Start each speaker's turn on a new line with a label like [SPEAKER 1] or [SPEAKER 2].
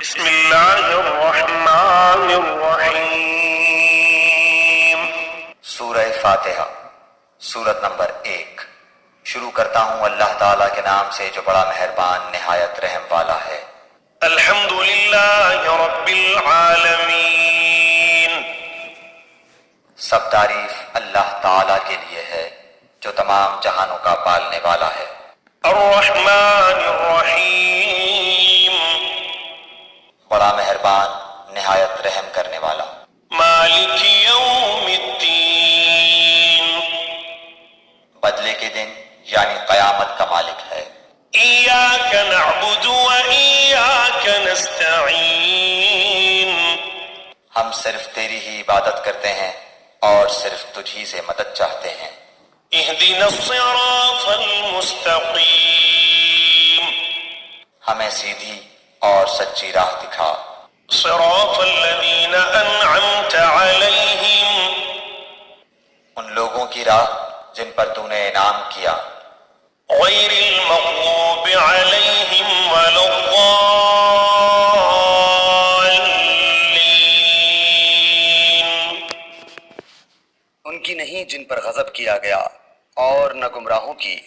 [SPEAKER 1] بسم اللہ الرحمن الرحیم۔
[SPEAKER 2] سورہ فاتحہ، سورت نمبر 1۔ شروع کرتا ہوں اللہ تعالیٰ کے نام سے جو بڑا مہربان نہایت رحم والا ہے۔
[SPEAKER 1] الحمد للہ رب العالمین۔
[SPEAKER 2] سب تعریف اللہ تعالیٰ کے لیے ہے جو تمام جہانوں کا پالنے والا ہے۔
[SPEAKER 1] الرحمن الرحیم۔
[SPEAKER 2] بڑا مہربان نہایت رحم کرنے والا۔
[SPEAKER 1] مالک یوم الدین۔
[SPEAKER 2] بدلے کے دن یعنی قیامت کا مالک ہے۔
[SPEAKER 1] ایاک نعبد و ایاک نستعین۔
[SPEAKER 2] ہم صرف تیری ہی عبادت کرتے ہیں اور صرف تجھ ہی سے مدد چاہتے ہیں۔
[SPEAKER 1] اہدنا الصراط المستقیم۔
[SPEAKER 2] ہمیں سیدھی اور سچی راہ دکھا۔
[SPEAKER 1] صراط الذین انعمت علیہم۔
[SPEAKER 2] ان لوگوں کی راہ جن پر تو نے انعام کیا۔
[SPEAKER 1] غیر المغضوب علیہم ولا الضالین۔
[SPEAKER 2] ان کی نہیں جن پر غضب کیا گیا اور نہ گمراہوں کی۔